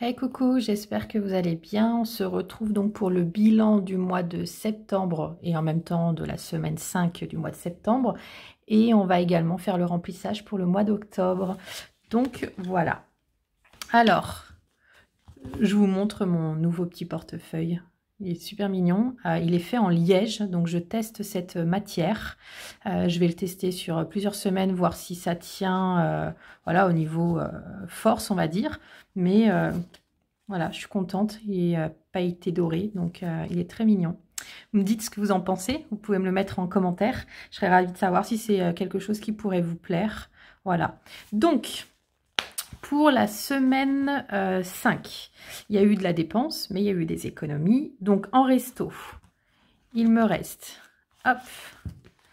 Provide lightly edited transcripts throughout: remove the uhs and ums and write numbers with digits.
Hey coucou, j'espère que vous allez bien. On se retrouve donc pour le bilan du mois de septembre et en même temps de la semaine 5 du mois de septembre. Et on va également faire le remplissage pour le mois d'octobre. Donc voilà. Alors, je vous montre mon nouveau petit portefeuille. Il est super mignon. Il est fait en liège, donc je teste cette matière. Je vais le tester sur plusieurs semaines, voir si ça tient voilà, au niveau force, on va dire. Mais voilà, je suis contente. Il est pailleté doré, donc il est très mignon. Vous me dites ce que vous en pensez. Vous pouvez me le mettre en commentaire. Je serais ravie de savoir si c'est quelque chose qui pourrait vous plaire. Voilà. Donc, pour la semaine 5, il y a eu de la dépense, mais il y a eu des économies. Donc, en resto, il me reste, hop,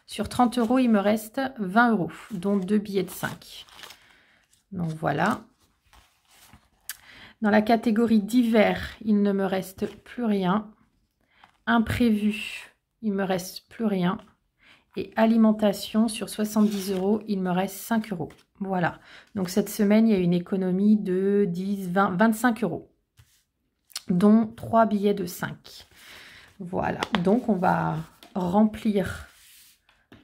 sur 30 €, il me reste 20 €, dont 2 billets de 5. Donc, voilà. Dans la catégorie divers, il ne me reste plus rien. Imprévu, il me reste plus rien. Et alimentation, sur 70 €, il me reste 5 €. Voilà. Donc cette semaine, il y a une économie de 10, 20, 25 €, dont 3 billets de 5. Voilà. Donc on va remplir,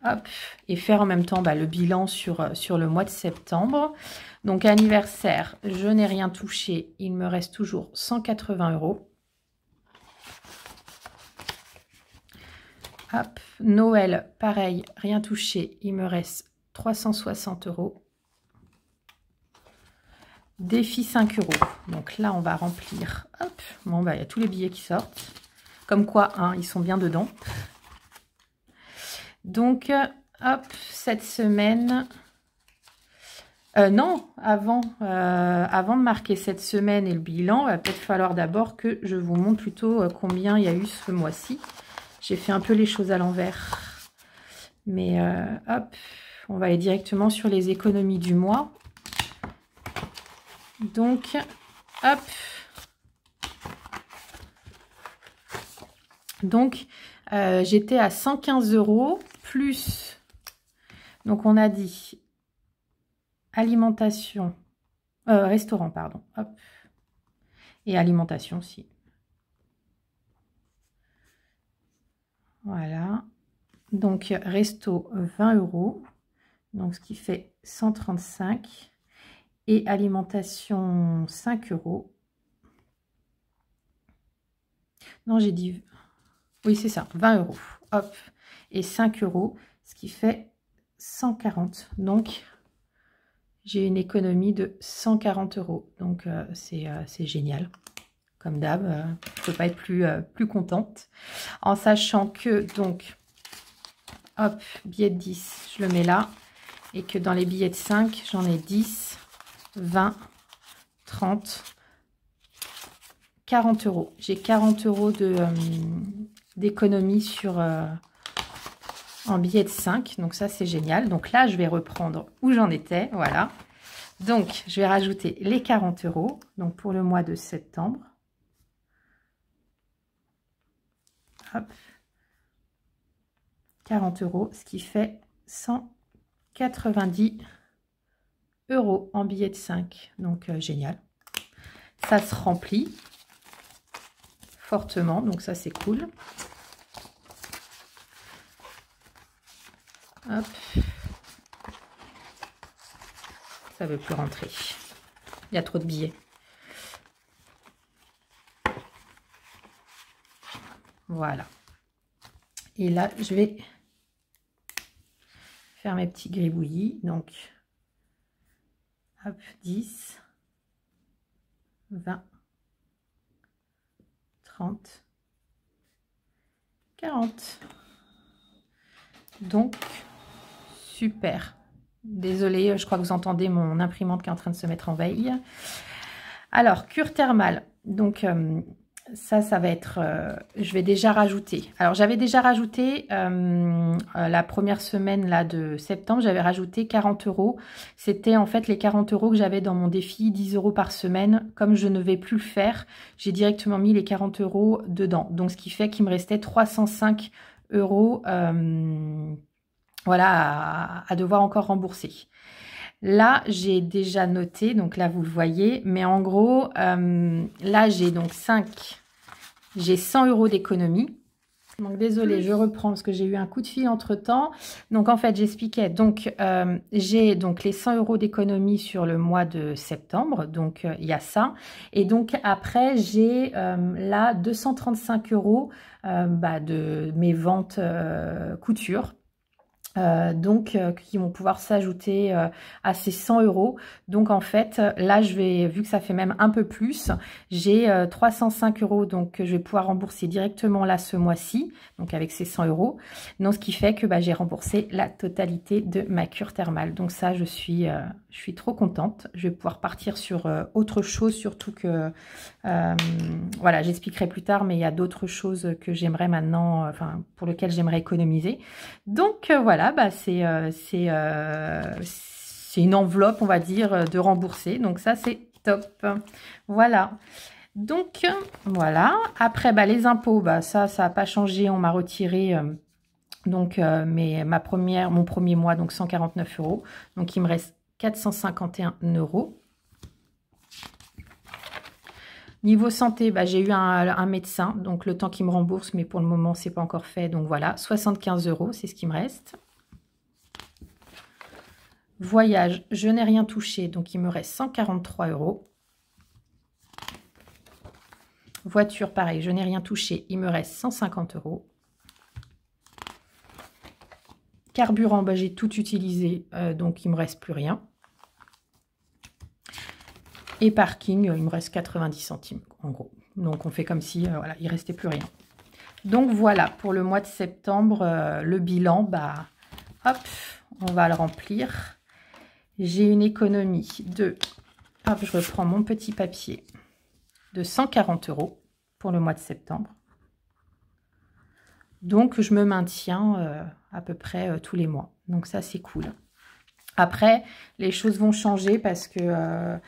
hop, et faire en même temps le bilan sur le mois de septembre. Donc anniversaire, je n'ai rien touché. Il me reste toujours 180 €. Hop, Noël, pareil, rien touché, il me reste 360 €. Défi 5 €. Donc là, on va remplir. Hop, bon, il y a tous les billets qui sortent. Comme quoi, hein, ils sont bien dedans. Donc, hop, cette semaine... non, avant de marquer cette semaine et le bilan, il va peut-être falloir d'abord que je vous montre plutôt combien il y a eu ce mois-ci. J'ai fait un peu les choses à l'envers. Mais hop, on va aller directement sur les économies du mois. Donc, hop. Donc, j'étais à 115 € plus... Donc, on a dit alimentation, restaurant, pardon. Hop. Et alimentation aussi. Voilà. Donc, resto 20 €. Donc, ce qui fait 135. Et alimentation 5 €. Non, j'ai dit... Oui, c'est ça, 20 €. Hop. Et 5 €, ce qui fait 140. Donc, j'ai une économie de 140 €. Donc, c'est génial. Comme d'hab, je ne peux pas être plus contente. En sachant que, donc, hop, billet de 10, je le mets là. Et que dans les billets de 5, j'en ai 10, 20, 30, 40 €. J'ai 40 € d'économie sur en billets de 5. Donc ça, c'est génial. Donc là, je vais reprendre où j'en étais. Voilà. Donc, je vais rajouter les 40 €. Donc, pour le mois de septembre. Hop. 40 €, ce qui fait 190 € en billets de 5. Donc, génial. Ça se remplit fortement. Donc, ça, c'est cool. Hop. Ça ne veut plus rentrer. Il y a trop de billets. Voilà. Et là, je vais faire mes petits gribouillis. Donc, hop, 10, 20, 30, 40. Donc, super. Désolée, je crois que vous entendez mon imprimante qui est en train de se mettre en veille. Alors, cure thermale. Donc, ça va être... je vais déjà rajouter. Alors, j'avais déjà rajouté la première semaine là, de septembre, j'avais rajouté 40 €. C'était en fait les 40 € que j'avais dans mon défi, 10 € par semaine. Comme je ne vais plus le faire, j'ai directement mis les 40 € dedans. Donc, ce qui fait qu'il me restait 305 € voilà, à devoir encore rembourser. Là, j'ai déjà noté, donc là, vous le voyez, mais en gros, là, j'ai donc 100 € d'économie. Donc, désolée, je reprends parce que j'ai eu un coup de fil entre-temps. Donc, en fait, j'expliquais. Donc, j'ai donc les 100 € d'économie sur le mois de septembre. Donc, il y a ça. Et donc, après, j'ai là 235 € de mes ventes couture. Qui vont pouvoir s'ajouter à ces 100 €. Donc en fait, là je vais, vu que ça fait même un peu plus, j'ai 305 € donc que je vais pouvoir rembourser directement là ce mois-ci, donc avec ces 100 €. Donc ce qui fait que j'ai remboursé la totalité de ma cure thermale. Donc ça, je suis trop contente. Je vais pouvoir partir sur autre chose, surtout que voilà, j'expliquerai plus tard, mais il y a d'autres choses que j'aimerais maintenant, enfin pour lesquelles j'aimerais économiser. Donc voilà, c'est une enveloppe, on va dire, de rembourser. Donc ça, c'est top. Voilà. Donc voilà. Après, les impôts, ça n'a pas changé. On m'a retiré mon premier mois, donc 149 €. Donc il me reste 451 €. Niveau santé, j'ai eu un médecin, donc le temps qu'il me rembourse, mais pour le moment, c'est pas encore fait. Donc voilà, 75 €, c'est ce qui me reste. Voyage, je n'ai rien touché, donc il me reste 143 €. Voiture, pareil, je n'ai rien touché, il me reste 150 €. Carburant, j'ai tout utilisé, donc il me reste plus rien. Et parking, il me reste 90 centimes, en gros. Donc, on fait comme si, voilà, il ne restait plus rien. Donc, voilà, pour le mois de septembre, le bilan, hop, on va le remplir. J'ai une économie de, hop, je reprends mon petit papier, de 140 € pour le mois de septembre. Donc, je me maintiens à peu près tous les mois. Donc, ça, c'est cool. Après, les choses vont changer parce que...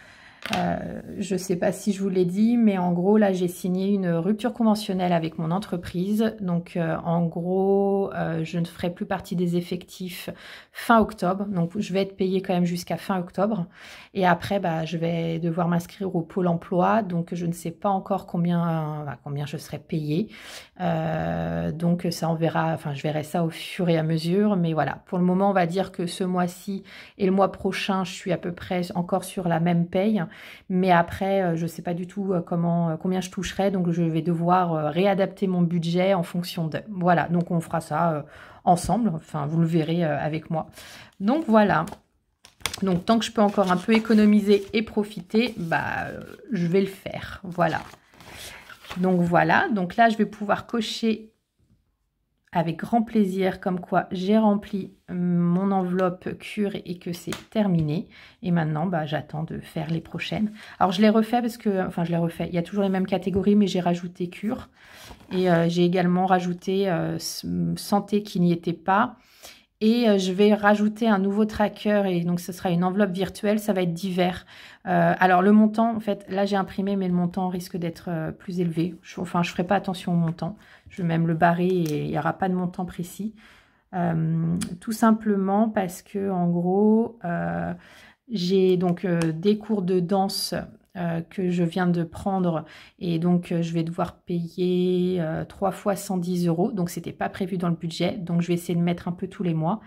je ne sais pas si je vous l'ai dit, mais en gros, là, j'ai signé une rupture conventionnelle avec mon entreprise. Donc, en gros, je ne ferai plus partie des effectifs fin octobre. Donc, je vais être payée quand même jusqu'à fin octobre. Et après, je vais devoir m'inscrire au Pôle emploi. Donc, je ne sais pas encore combien je serai payée. Donc, ça, on verra. Enfin, je verrai ça au fur et à mesure. Mais voilà, pour le moment, on va dire que ce mois-ci et le mois prochain, je suis à peu près encore sur la même paye. Mais après, je ne sais pas du tout combien je toucherai. Donc, je vais devoir réadapter mon budget en fonction de... Voilà, donc on fera ça ensemble. Enfin, vous le verrez avec moi. Donc, voilà. Donc, tant que je peux encore un peu économiser et profiter, je vais le faire. Voilà. Donc, voilà. Donc là, je vais pouvoir cocher avec grand plaisir, comme quoi j'ai rempli mon enveloppe cure et que c'est terminé. Et maintenant, j'attends de faire les prochaines. Alors, je les refais parce que... Enfin, je les refais. Il y a toujours les mêmes catégories, mais j'ai rajouté cure. Et j'ai également rajouté santé qui n'y était pas. Et je vais rajouter un nouveau tracker. Et donc, ce sera une enveloppe virtuelle. Ça va être divers. Alors, le montant, en fait, là, j'ai imprimé, mais le montant risque d'être plus élevé. Je ne ferai pas attention au montant. Je vais même le barrer et il n'y aura pas de montant précis. Tout simplement parce que, en gros, j'ai donc des cours de danse que je viens de prendre et donc je vais devoir payer 3 fois 110 €. Donc, c'était pas prévu dans le budget. Donc, je vais essayer de mettre un peu tous les mois.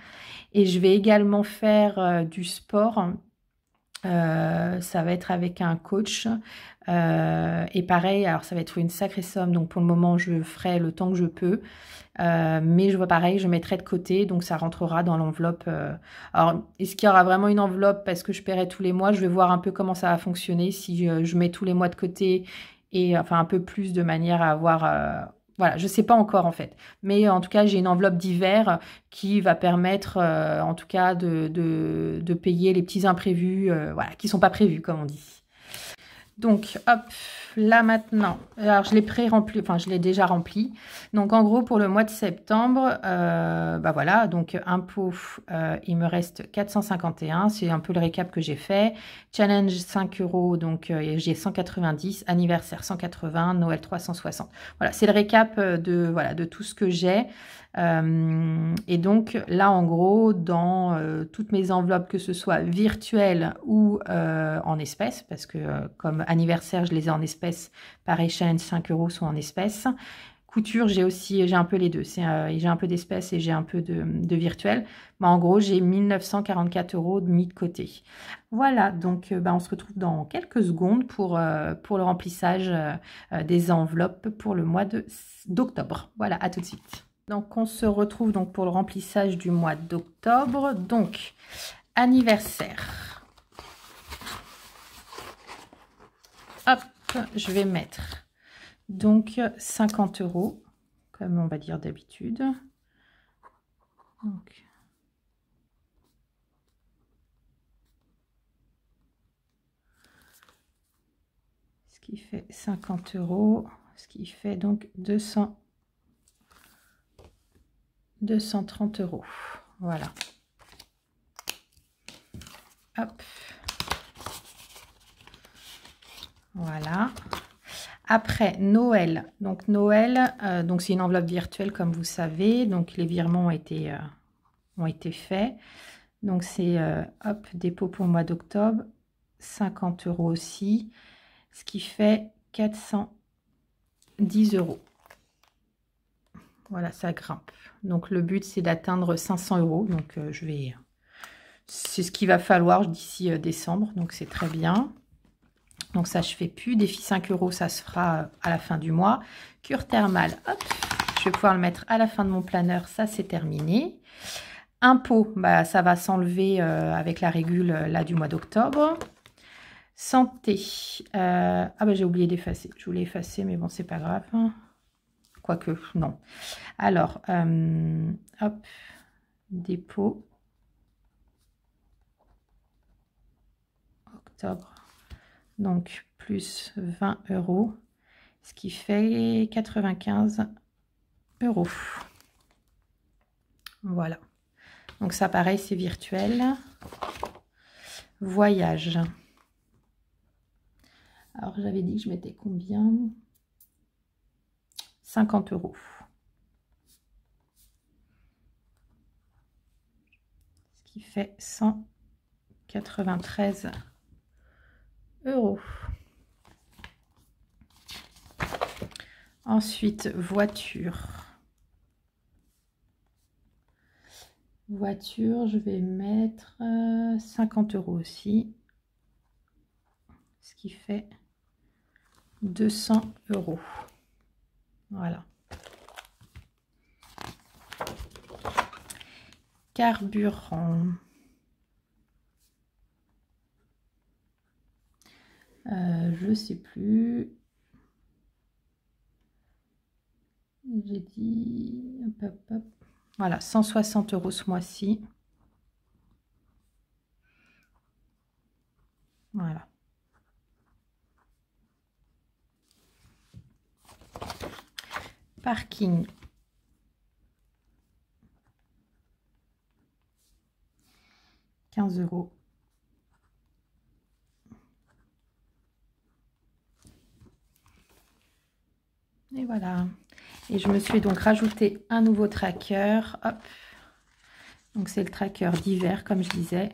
Et je vais également faire du sport. Ça va être avec un coach et pareil, alors ça va être une sacrée somme, donc pour le moment je ferai le temps que je peux, mais je vois pareil, je mettrai de côté, donc ça rentrera dans l'enveloppe. Alors est-ce qu'il y aura vraiment une enveloppe parce que je paierai tous les mois? Je vais voir un peu comment ça va fonctionner, si je mets tous les mois de côté et enfin un peu plus de manière à avoir... Voilà, je ne sais pas encore en fait. Mais en tout cas, j'ai une enveloppe d'hiver qui va permettre en tout cas de payer les petits imprévus voilà, qui ne sont pas prévus, comme on dit. Donc, hop, là maintenant, alors je l'ai pré-rempli, enfin je l'ai déjà rempli. Donc en gros pour le mois de septembre, bah voilà, donc impôt, il me reste 451, c'est un peu le récap que j'ai fait. Challenge 5 €, donc j'ai 190, anniversaire 180, Noël 360. Voilà, c'est le récap de, voilà, de tout ce que j'ai. Et donc là en gros dans toutes mes enveloppes, que ce soit virtuelles ou en espèces, parce que comme anniversaire je les ai en espèces, pareil challenge 5 € sont en espèces. Couture, j'ai un peu les deux, j'ai un peu d'espèces et j'ai un peu de virtuel. Mais en gros j'ai 1944 € mis de côté. Voilà, donc on se retrouve dans quelques secondes pour le remplissage des enveloppes pour le mois d'octobre. Voilà, à tout de suite. Donc on se retrouve donc pour le remplissage du mois d'octobre. Donc anniversaire. Hop, je vais mettre donc 50 € comme on va dire d'habitude. Donc ce qui fait 50 €, ce qui fait donc 230 €. Voilà. Hop. Voilà. Après Noël. Donc Noël, donc c'est une enveloppe virtuelle comme vous savez. Donc les virements ont été faits. Donc c'est hop, dépôt pour le mois d'octobre. 50 € aussi. Ce qui fait 410 €. Voilà, ça grimpe. Donc le but c'est d'atteindre 500 €. Donc c'est ce qu'il va falloir d'ici décembre. Donc c'est très bien. Donc ça je fais plus. Défi 5 €, ça se fera à la fin du mois. Cure thermale, hop, je vais pouvoir le mettre à la fin de mon planeur. Ça c'est terminé. Impôt, bah ça va s'enlever avec la régule là du mois d'octobre. Santé, ah bah j'ai oublié d'effacer. Je voulais effacer mais bon c'est pas grave. Quoique, non. Alors, hop, dépôt. Octobre. Donc, plus 20 €. Ce qui fait 95 €. Voilà. Donc ça, pareil, c'est virtuel. Voyage. Alors, j'avais dit que je mettais combien? 50 €. Ce qui fait 193 €. Ensuite, voiture. Voiture, je vais mettre 50 € aussi. Ce qui fait 200 €. Voilà. Carburant. Je sais plus. J'ai dit... Hop, hop, hop. Voilà, 160 € ce mois-ci. Voilà. Parking. « 15 €. Et voilà. Et je me suis donc rajouté un nouveau tracker. Hop. Donc c'est le tracker d'hiver, comme je disais.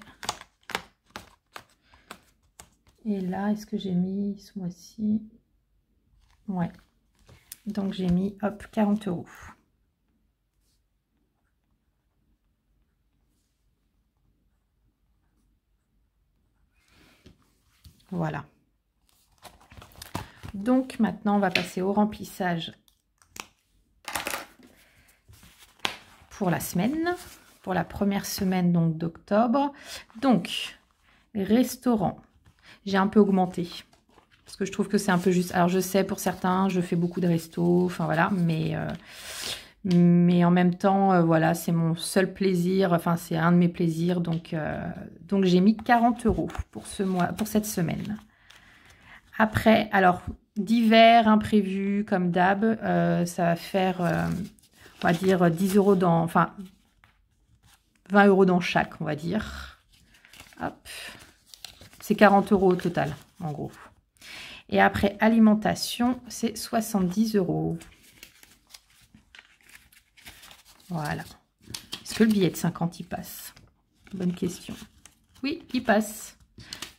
Et là, est-ce que j'ai mis ce mois-ci? Ouais. Donc j'ai mis, hop, 40 €. Voilà. Donc maintenant, on va passer au remplissage pour la semaine, pour la première semaine donc d'octobre. Donc, restaurant, j'ai un peu augmenté parce que je trouve que c'est un peu juste. Alors je sais, pour certains, je fais beaucoup de restos, enfin voilà, mais en même temps, voilà, c'est mon seul plaisir, enfin c'est un de mes plaisirs, donc j'ai mis 40 € pour ce mois, pour cette semaine. Après, alors divers, imprévus, comme d'hab. Ça va faire, on va dire, 10 euros dans... Enfin, 20 euros dans chaque, on va dire. Hop. C'est 40 euros au total, en gros. Et après, alimentation, c'est 70 euros. Voilà. Est-ce que le billet de 50, il passe? Bonne question. Oui, il passe.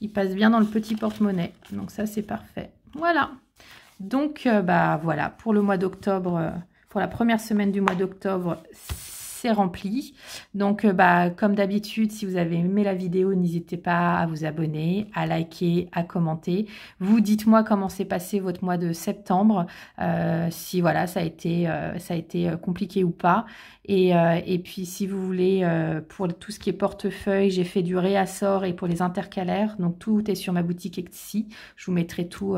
Il passe bien dans le petit porte-monnaie. Donc ça, c'est parfait. Voilà. Donc, bah voilà, pour le mois d'octobre, pour la première semaine du mois d'octobre, c'est rempli. Donc, bah, comme d'habitude, si vous avez aimé la vidéo, n'hésitez pas à vous abonner, à liker, à commenter. Vous dites-moi comment s'est passé votre mois de septembre, si voilà, ça a été compliqué ou pas. Et puis, si vous voulez, pour tout ce qui est portefeuille, j'ai fait du réassort et pour les intercalaires. Donc, tout est sur ma boutique Etsy. Je vous mettrai tout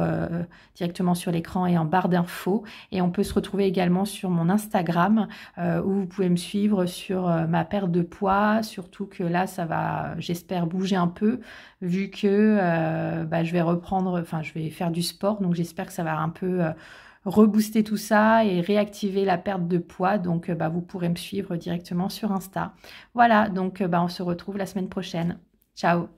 directement sur l'écran et en barre d'infos. Et on peut se retrouver également sur mon Instagram où vous pouvez me suivre sur ma perte de poids. Surtout que là, ça va, j'espère, bouger un peu vu que bah, je vais reprendre, enfin, je vais faire du sport. Donc, j'espère que ça va un peu... rebooster tout ça et réactiver la perte de poids. Donc, bah, vous pourrez me suivre directement sur Insta. Voilà, donc bah, on se retrouve la semaine prochaine. Ciao!